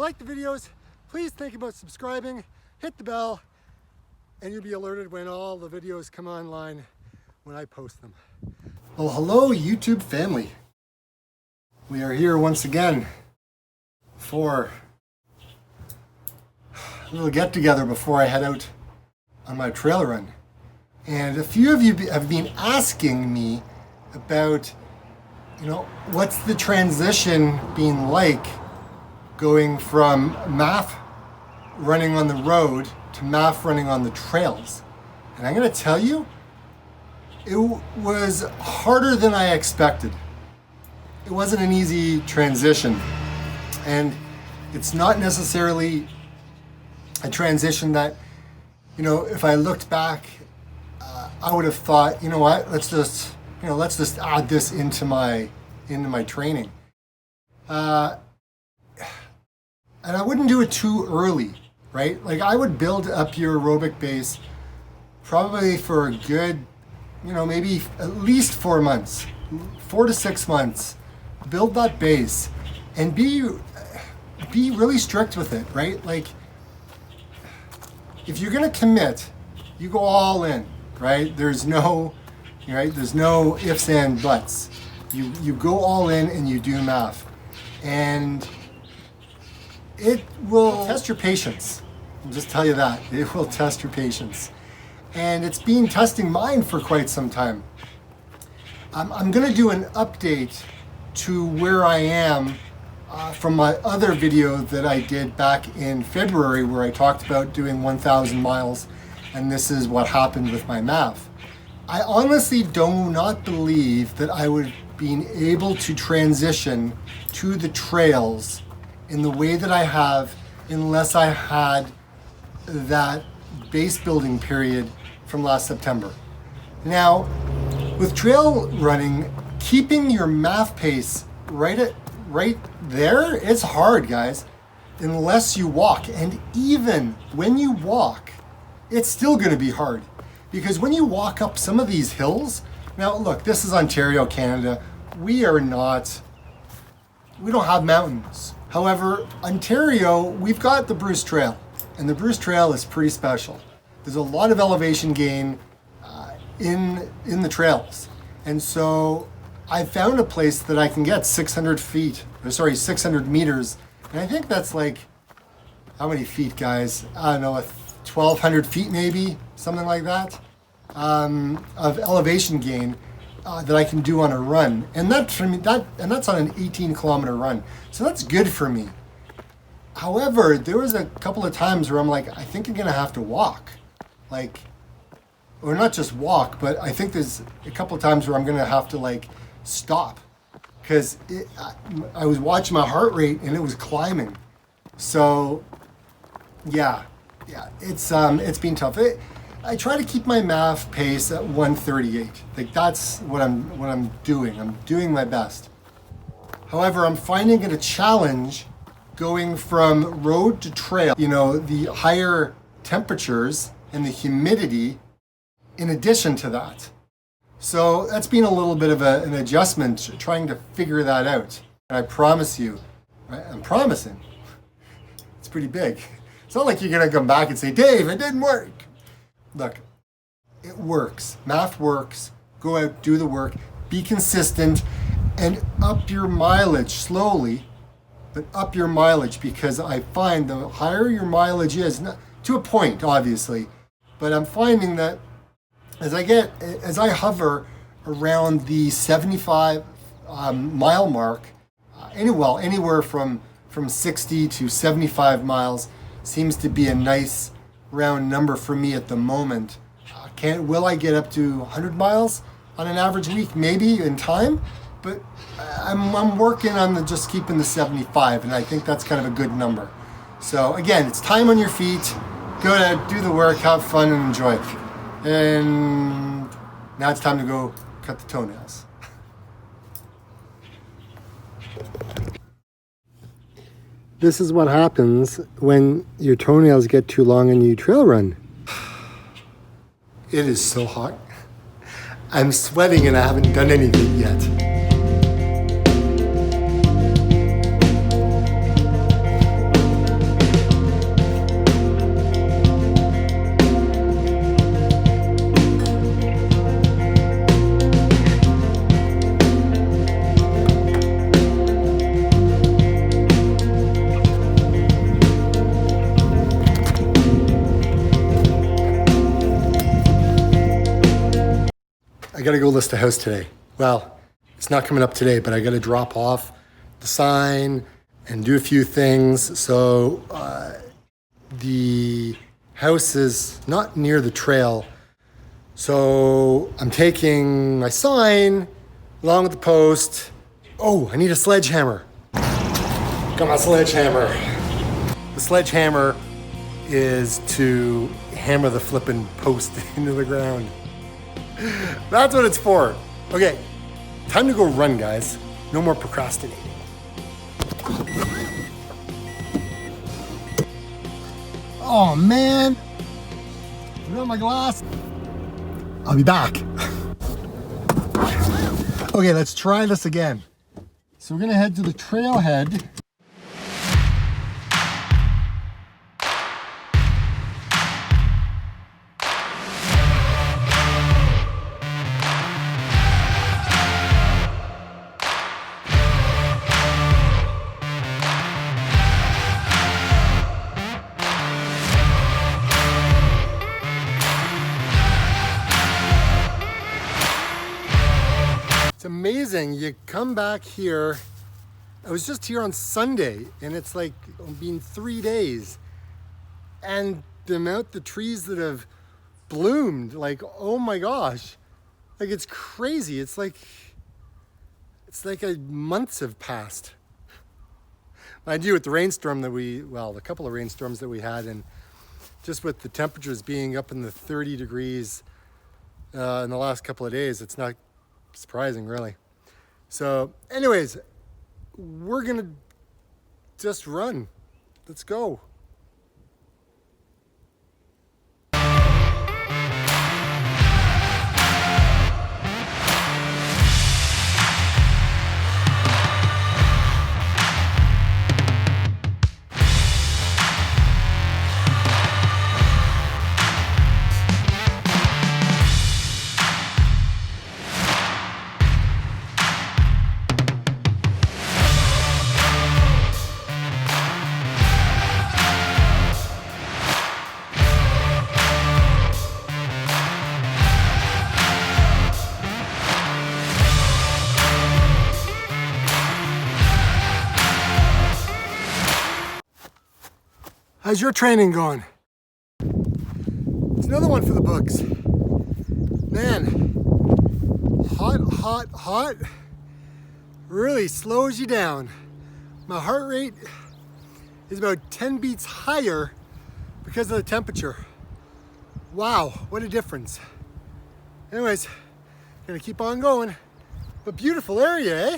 like the videos, please think about subscribing, hit the bell, and you'll be alerted when all the videos come online when I post them. Well, hello YouTube family. We are here once again for a little get together before I head out on my trail run. And a few of you have been asking me about, what's the transition been like going from MAF running on the road to MAF running on the trails. And I'm going to tell you, it was harder than I expected. It wasn't an easy transition. And it's not necessarily a transition that, if I looked back, I would have thought, let's just add this into my training. And I wouldn't do it too early, right? Like I would build up your aerobic base probably for a good, maybe at least 4 months, 4 to 6 months. Build that base and be really strict with it, right? Like if you're gonna commit, you go all in, right? There's no ifs and buts. You go all in and you do MAF. And it will test your patience. I'll just tell you that. It will test your patience. And it's been testing mine for quite some time. I'm going to do an update to where I am from my other video that I did back in February where I talked about doing 1,000 miles, and this is what happened with my MAF. I honestly do not believe that I would be able to transition to the trails in the way that I have unless I had that base building period from last September. Now, with trail running, keeping your MAF pace right there, it's hard, guys, unless you walk. And even when you walk, it's still going to be hard. Because when you walk up some of these hills, now look, this is Ontario, Canada. We don't have mountains. However, Ontario, we've got the Bruce Trail, and the Bruce Trail is pretty special. There's a lot of elevation gain in the trails. And so I found a place that I can get 600 meters. And I think that's like, how many feet, guys? I don't know, 1,200 feet maybe, something like that, of elevation gain that I can do on a run. And that's on an 18-kilometer run. So that's good for me. However, there was a couple of times where I'm like, I think I'm gonna have to walk. Or not just walk, but I think there's a couple of times where I'm gonna have to stop. Because I was watching my heart rate and it was climbing. So yeah, it's been tough. I try to keep my MAF pace at 138. That's what I'm doing. I'm doing my best. However, I'm finding it a challenge going from road to trail. The higher temperatures and the humidity in addition to that. So that's been a little bit of an adjustment, trying to figure that out. And I promise you, I'm promising, it's pretty big. It's not like you're gonna come back and say, Dave, it didn't work. Look, it works. MAF works. Go out, do the work, be consistent, and up your mileage slowly, but up your mileage, because I find the higher your mileage is, to a point, obviously, but I'm finding that as I hover around the 75 mile mark, anywhere from 60 to 75 miles seems to be a nice round number for me at the moment. Will I get up to 100 miles on an average week? Maybe in time, but I'm working on just keeping the 75, and I think that's kind of a good number. So again, it's time on your feet. Go to do the work, have fun, and enjoy it. And now it's time to go cut the toenails. This is what happens when your toenails get too long and you trail run. It is so hot. I'm sweating and I haven't done anything yet. gotta go list a house today. Well, it's not coming up today, but I gotta drop off the sign and do a few things. So the house is not near the trail. So I'm taking my sign along with the post. Oh, I need a sledgehammer. Got my sledgehammer. The sledgehammer is to hammer the flippin' post into the ground. That's what it's for. Okay, time to go run, guys. No more procrastinating. Oh man, I got my glass. I'll be back. Okay, let's try this again. So we're gonna head to the trailhead. It's amazing. You come back here. I was just here on Sunday, and it's like been 3 days. And the amount the trees that have bloomed, like, oh my gosh. Like, it's crazy. It's like months have passed. Mind you, with the rainstorm that a couple of rainstorms that we had, and just with the temperatures being up in the 30 degrees in the last couple of days, it's not surprising, really. So anyways, we're gonna just run. Let's go. How's your training going? It's another one for the books. Man, hot really slows you down. My heart rate is about 10 beats higher because of the temperature. Wow, what a difference. Anyways, gonna keep on going. But beautiful area, eh?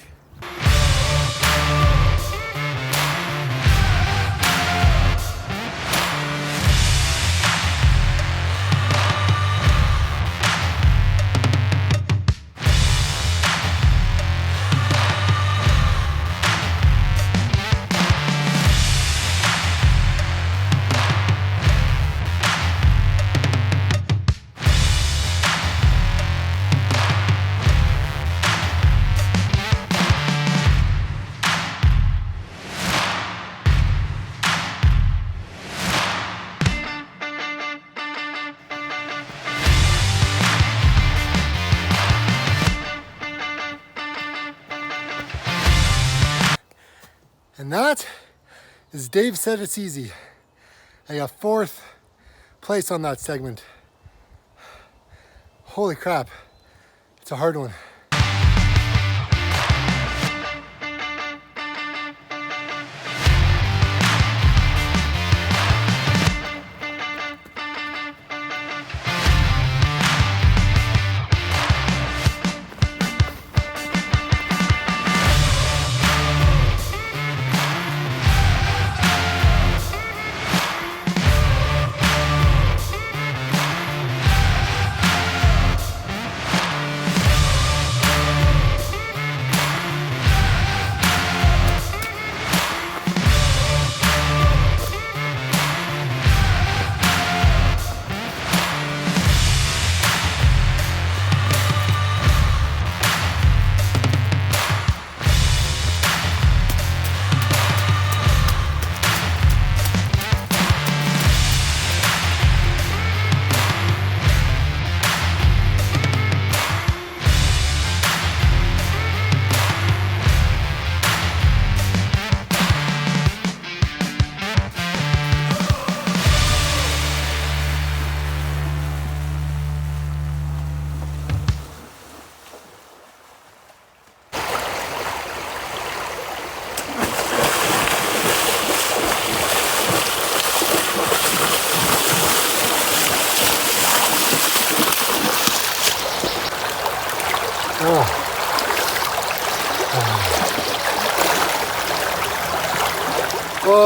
And that, as Dave said, it's easy. I got 4th place on that segment. Holy crap, it's a hard one.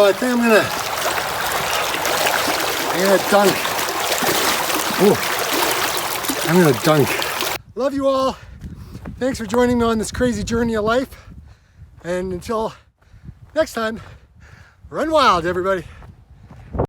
I think I'm gonna dunk. Ooh, I'm gonna dunk. Love you all. Thanks for joining me on this crazy journey of life. And until next time, run wild, everybody.